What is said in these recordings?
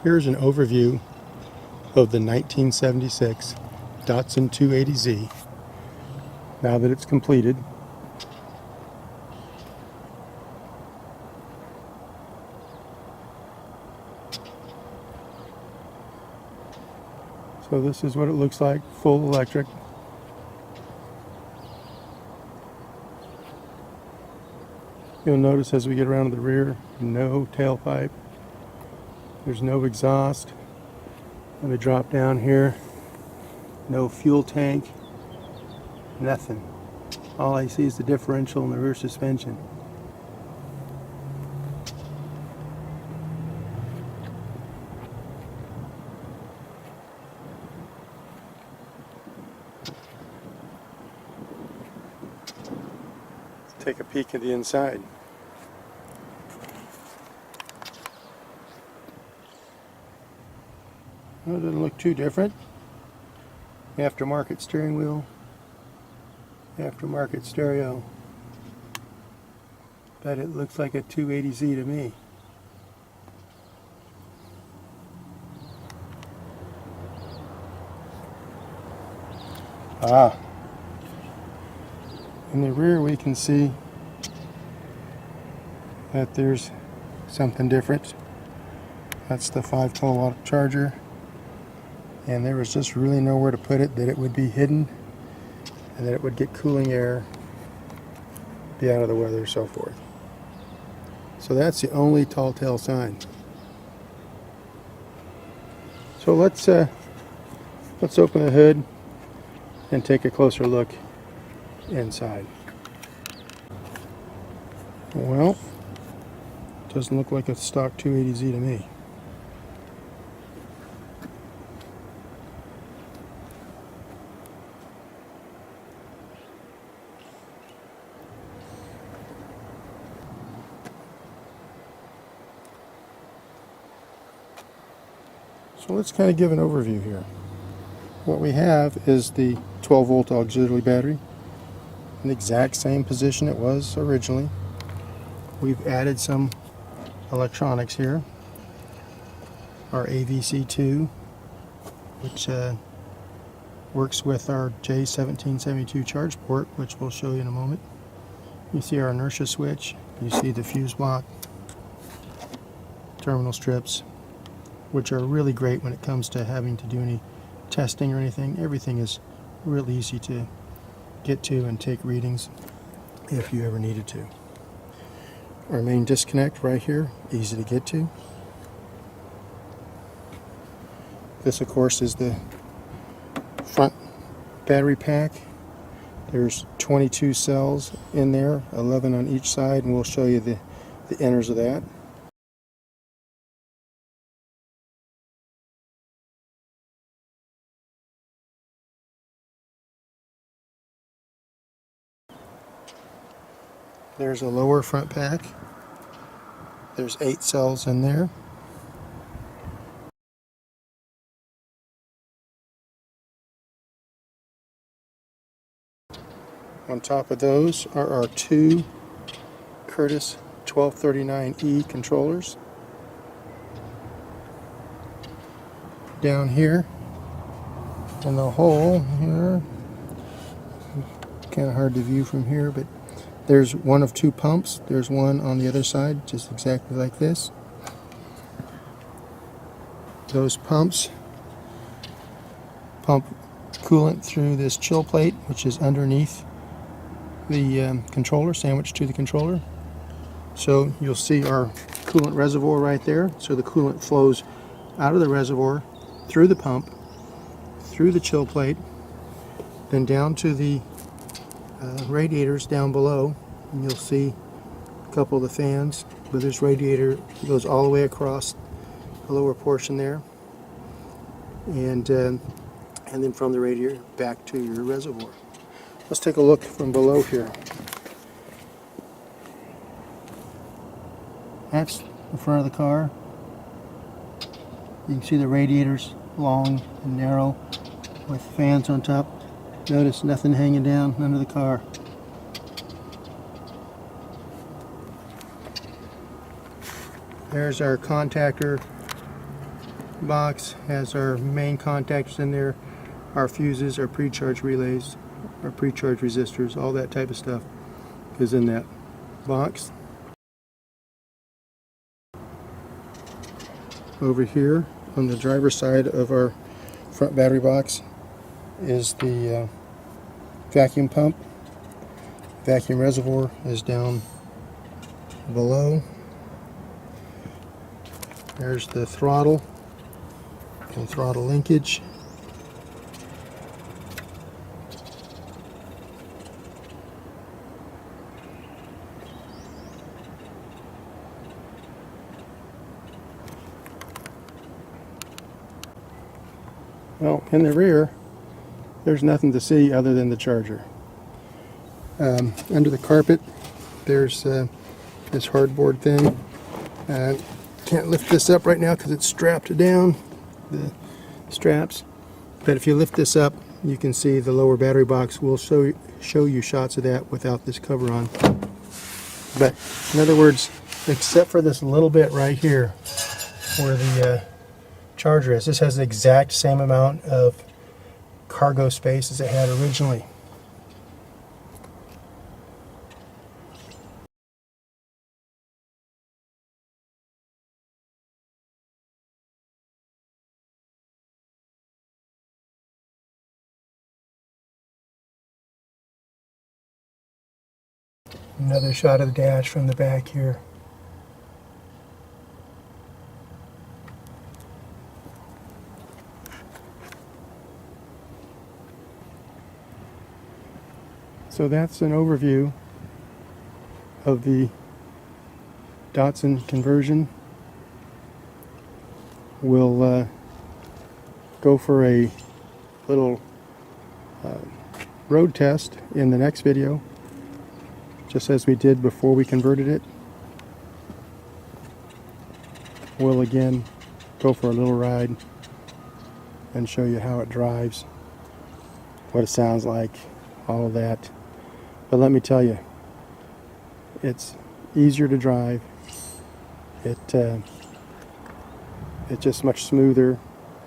Here's an overview of the 1976 Datsun 280Z now that it's completed. So this is what it looks like, full electric. You'll notice as we get around to the rear, no tailpipe. There's no exhaust. Let me drop down here. No fuel tank. Nothing. All I see is the differential and the rear suspension. Let's take a peek at the inside. Well, it doesn't look too different. Aftermarket steering wheel, aftermarket stereo. But it looks like a 280Z to me. In the rear we can see that there's something different. That's the 5 kilowatt charger. And there was just really nowhere to put it, that it would be hidden and that it would get cooling air, be out of the weather, so forth. So that's the only tall tale sign. So let's open the hood and take a closer look inside. Well, it doesn't look like a stock 280Z to me. So let's kind of give an overview here. What we have is the 12 volt auxiliary battery in the exact same position it was originally. We've added some electronics here. Our AVC2, which works with our J1772 charge port, which we'll show you in a moment. You see our inertia switch, you see the fuse block, terminal strips, which are really great when it comes to having to do any testing or anything. Everything is real easy to get to and take readings if you ever needed to. Our main disconnect right here, easy to get to. This of course is the front battery pack. There's 22 cells in there, 11 on each side, and we'll show you the inners of that. There's a lower front pack. There's 8 cells in there. On top of those are our 2 Curtis 1239E controllers. Down here in the hole here, kind of hard to view from here, but there's one of 2 pumps. There's one on the other side, just exactly like this. Those pumps pump coolant through this chill plate, which is underneath the controller, sandwiched to the controller. So you'll see our coolant reservoir right there. So the coolant flows out of the reservoir, through the pump, through the chill plate, then down to the radiators down below, and you'll see a couple of the fans, but this radiator goes all the way across the lower portion there, and then from the radiator back to your reservoir. Let's take a look from below here. That's the front of the car. You can see the radiators long and narrow with fans on top. Notice nothing hanging down under the car. There's our contactor box has our main contactors in there, our fuses, our pre-charge relays, our pre-charge resistors, all that type of stuff is in that box. Over here on the driver's side of our front battery box is the vacuum pump. Vacuum reservoir is down below. There's the throttle and throttle linkage. Well, in the rear, there's nothing to see other than the charger. Under the carpet, there's this hardboard thing. Can't lift this up right now because it's strapped down, the straps. But if you lift this up, you can see the lower battery box. We'll show you shots of that without this cover on. But in other words, except for this little bit right here where the charger is, this has the exact same amount of cargo space as it had originally. Another shot of the dash from the back here. So that's an overview of the Datsun conversion. We'll go for a little road test in the next video, just as we did before we converted it. We'll again go for a little ride and show you how it drives, what it sounds like, all of that. But let me tell you, it's easier to drive. It's just much smoother,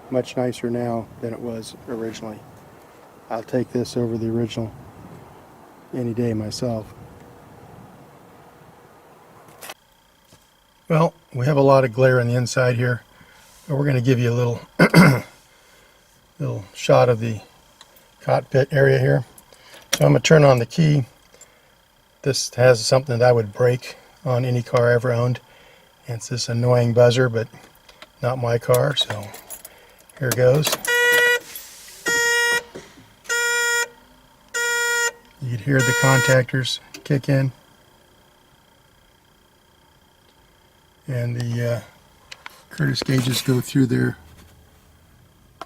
much nicer now than it was originally. I'll take this over the original any day myself. Well, we have a lot of glare on the inside here, but we're going to give you a little little shot of the cockpit area here. So I'm going to turn on the key. This has something that I would break on any car I ever owned. And it's this annoying buzzer, but not my car, so here goes. You can hear the contactors kick in. And the Curtis gauges go through their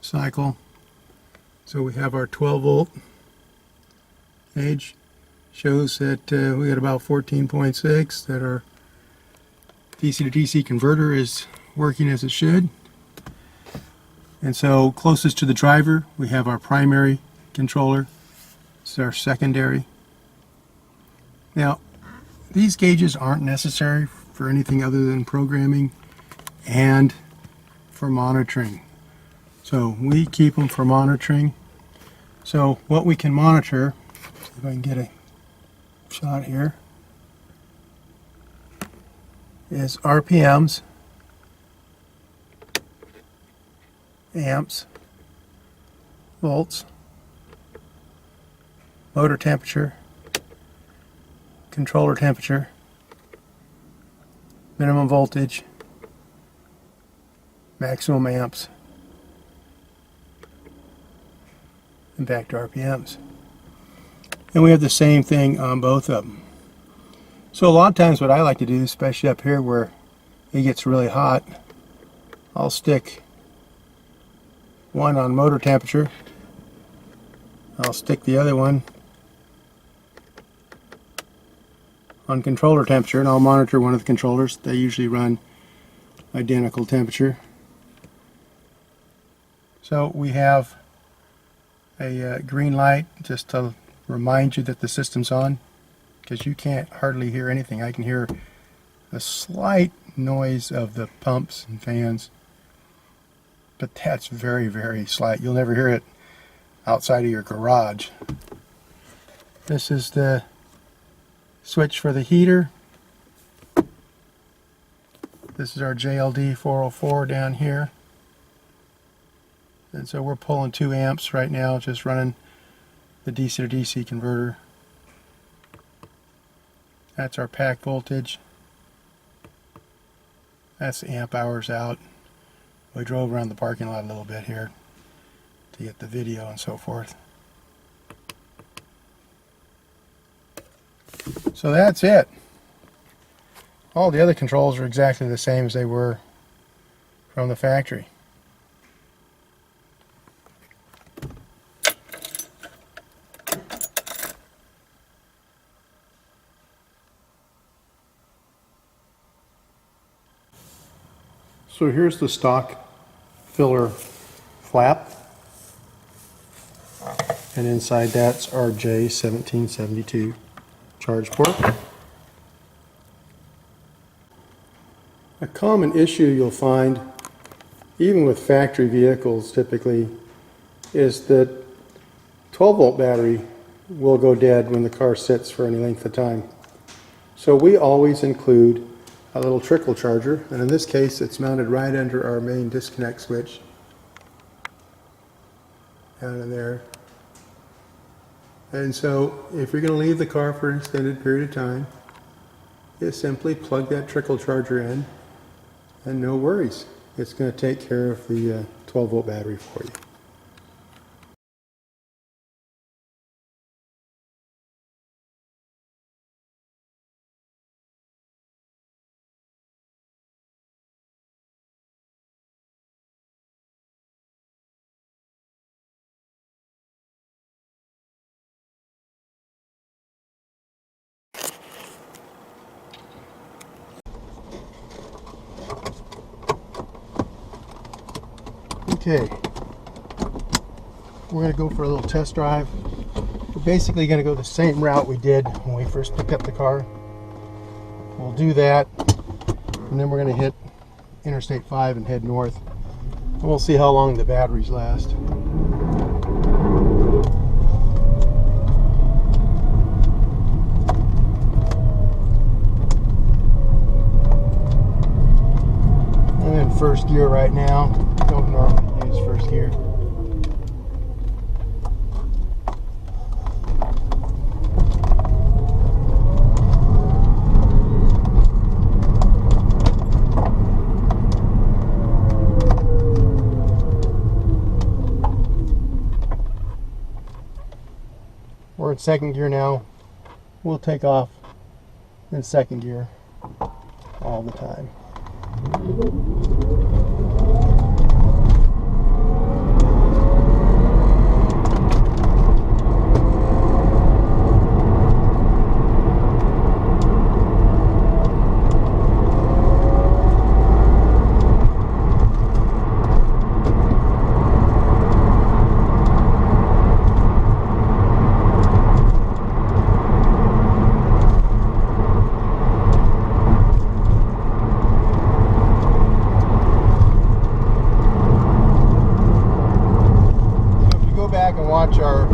cycle. So we have our 12 volt gauge. Shows that we got about 14.6, that our DC to DC converter is working as it should. And so closest to the driver, we have our primary controller. This is our secondary. Now, these gauges aren't necessary for anything other than programming and for monitoring. So we keep them for monitoring. So what we can monitor, if I can get a shot here, is RPMs, amps, volts, motor temperature, controller temperature, minimum voltage, maximum amps, and back to RPMs. And we have the same thing on both of them. So a lot of times what I like to do, especially up here where it gets really hot, I'll stick one on motor temperature. I'll stick the other one on controller temperature, and I'll monitor one of the controllers. They usually run identical temperature. So we have a green light just to remind you that the system's on, because you can't hardly hear anything. I can hear a slight noise of the pumps and fans. but that's very, very slight. You'll never hear it outside of your garage. This is the switch for the heater. This is our JLD 404 down here. And so we're pulling 2 amps right now, just running the DC to DC converter. That's our pack voltage. That's the amp hours out. We drove around the parking lot a little bit here to get the video and so forth. So that's it. All the other controls are exactly the same as they were from the factory. So here's the stock filler flap, and inside that's our J1772 charge port. A common issue you'll find, even with factory vehicles typically, is that 12-volt battery will go dead when the car sits for any length of time. So we always include a little trickle charger, and in this case it's mounted right under our main disconnect switch down in there. And so if you're going to leave the car for an extended period of time, you simply plug that trickle charger in and no worries. It's going to take care of the 12-volt battery for you. Okay, we're going to go for a little test drive. We're basically going to go the same route we did when we first picked up the car. We'll do that, and then we're going to hit Interstate 5 and head north. And we'll see how long the batteries last. I'm in first gear right now. Don't normally use first gear. We're in second gear now. We'll take off in second gear all the time. Watch our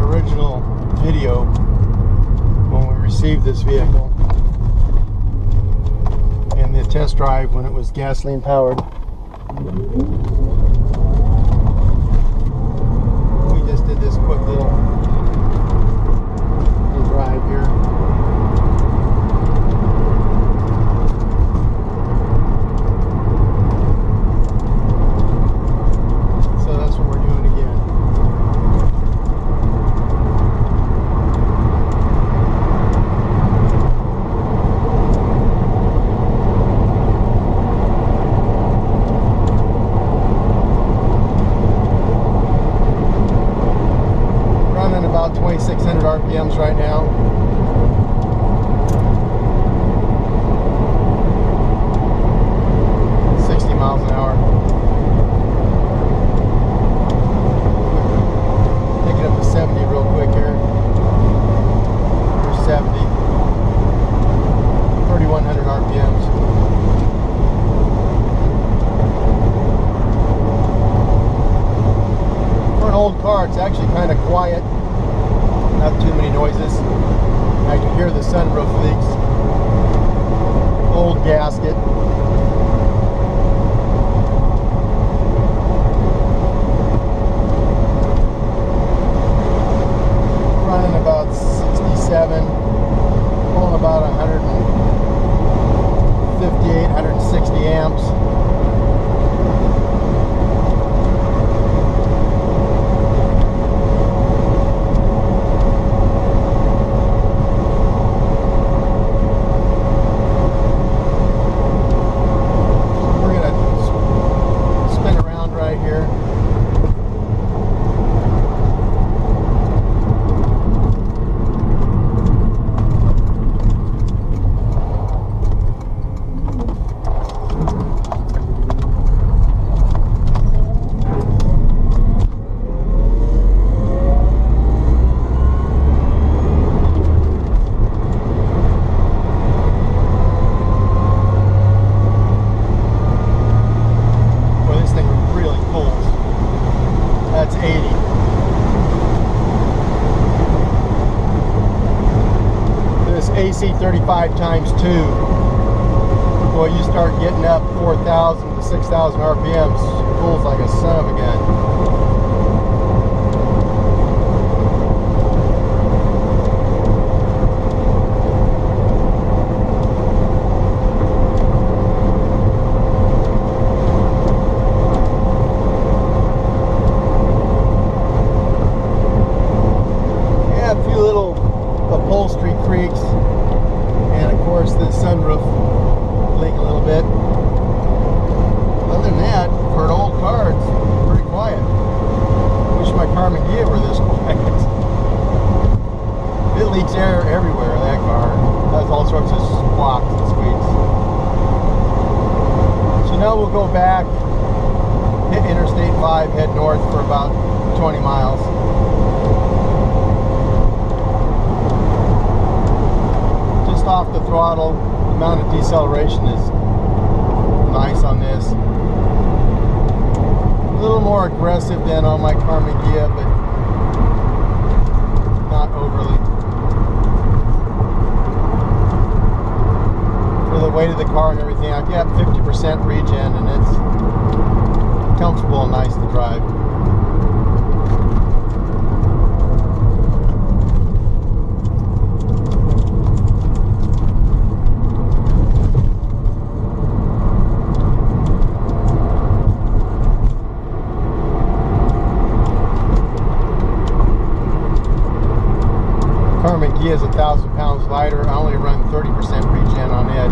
original video when we received this vehicle and the test drive when it was gasoline powered. We just did this quick little drive here. About 2,600 RPMs right now. Miles an hour. Take it up to 70 real quick here. Here's 70. 3,100 RPMs. not too many noises. I can hear the sunroof leaks. Old gasket. Running about 67, pulling about 158, 160 amps. That's 80. This AC 35 times 2. Boy, you start getting up 4,000 to 6,000 RPMs, it cools like a son of a gun. Upholstery creaks, and of course the sunroof leak a little bit. Other than that, for an old car, it's pretty quiet. Wish my Carmen Ghia were this quiet. It leaks air everywhere, that car. It has all sorts of squawks and squeaks. So now we'll go back, hit Interstate 5, head north for about 20 miles. Off the throttle, the amount of deceleration is nice on this. A little more aggressive than on my Carmen Ghia, but not overly. For the weight of the car and everything, I've got 50% regen, and it's comfortable and nice to drive. Carmen Ghia is 1,000 pounds lighter. I only run 30% regen on it.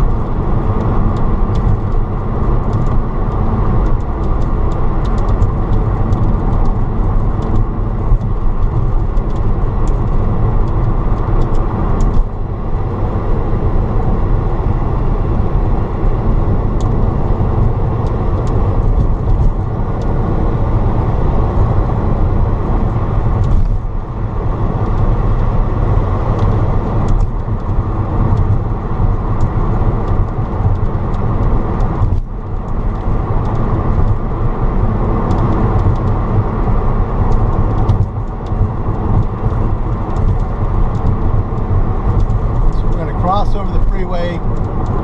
Cross over the freeway,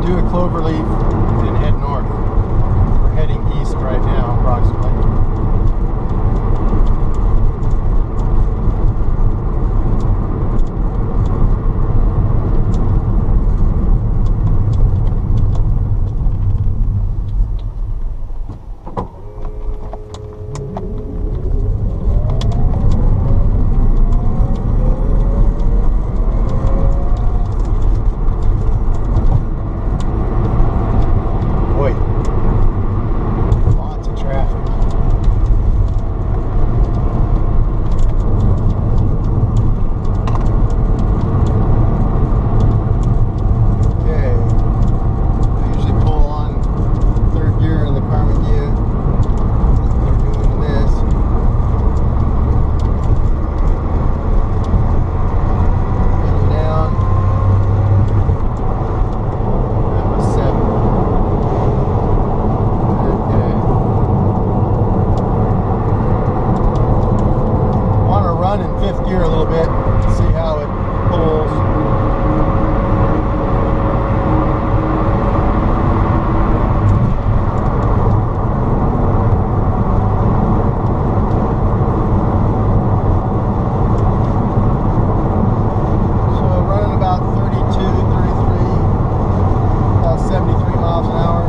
do a cloverleaf, and head north. We're heading east right now, approximately. pulls. So running about 32, 33, about 73 miles an hour.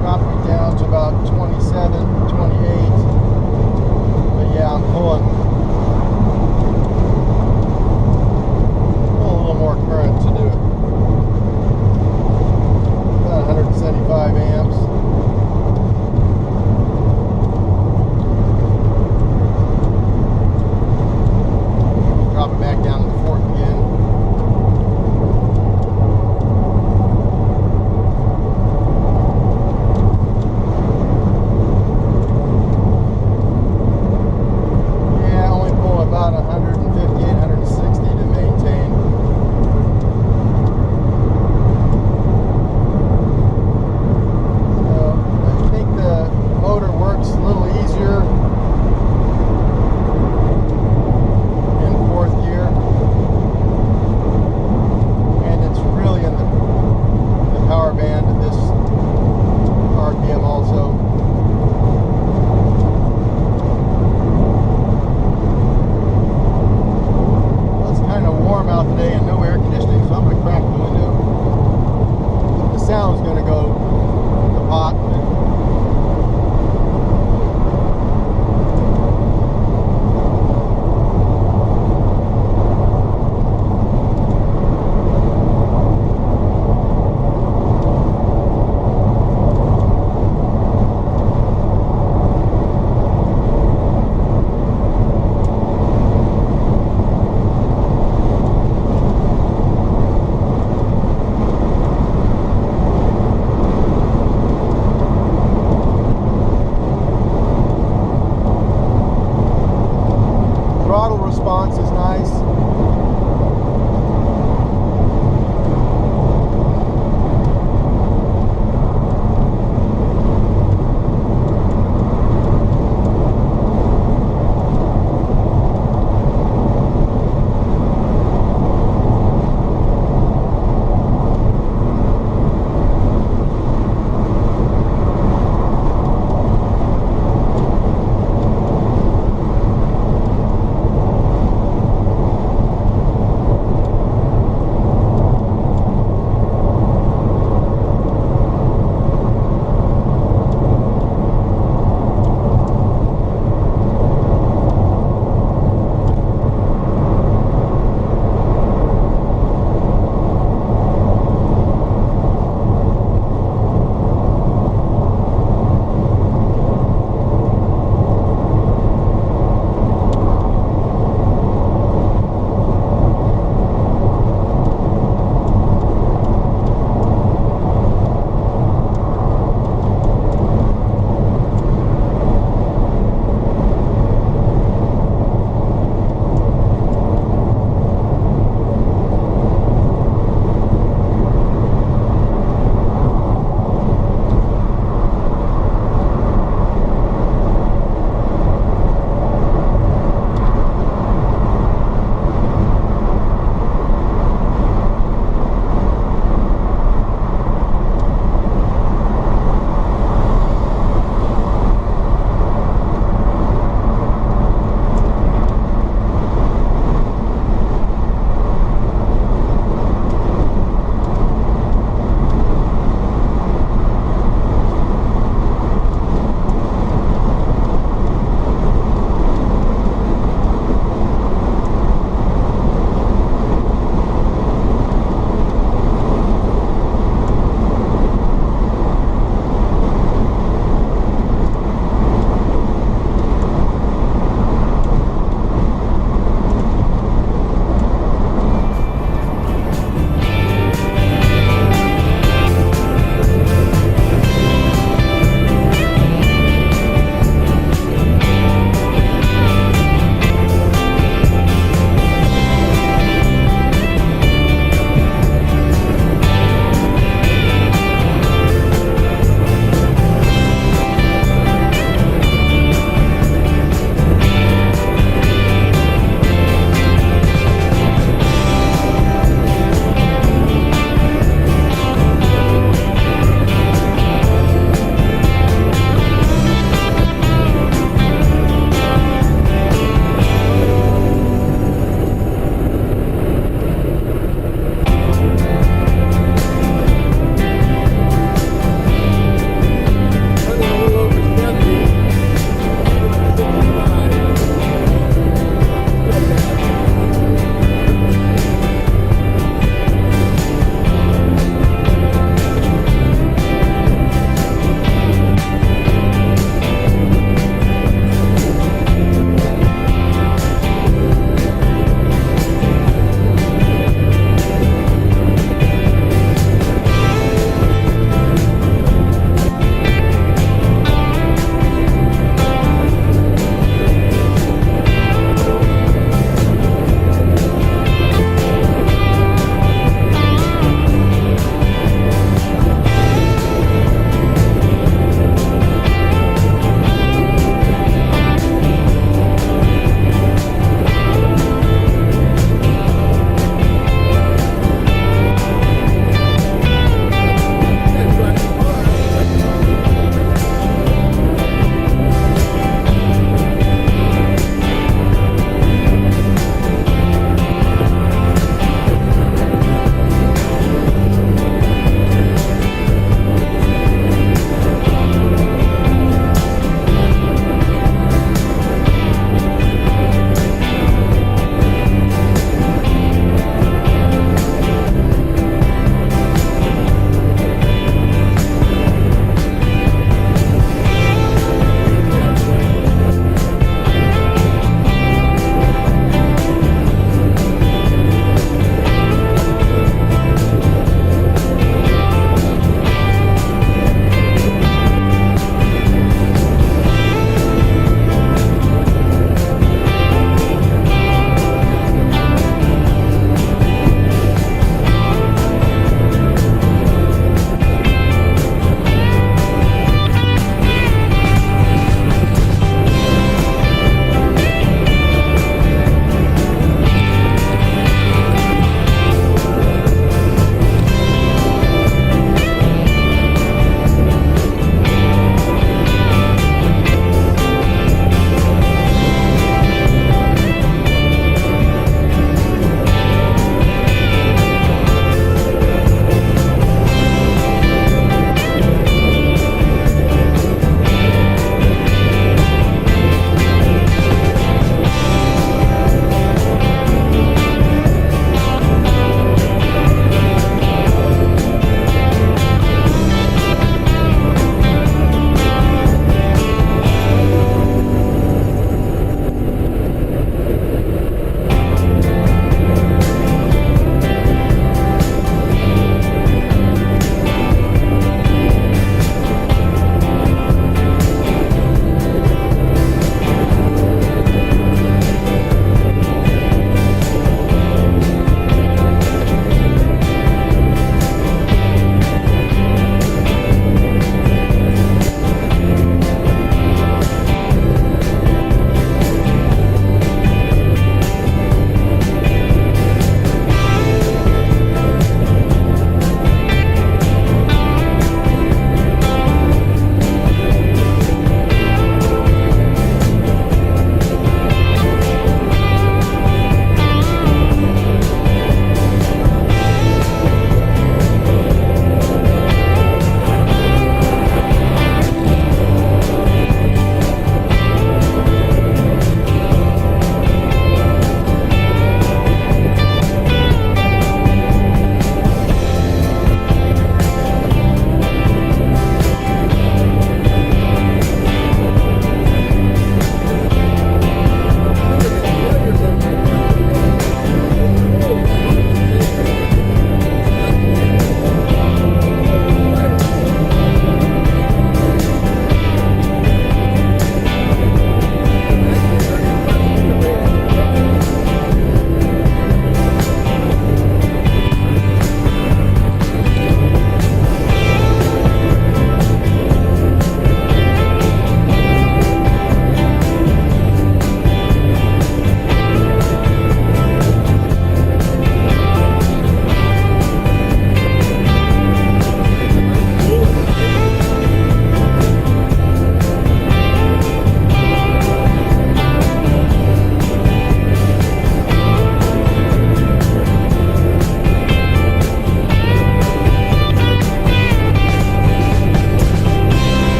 Dropping down to about 27.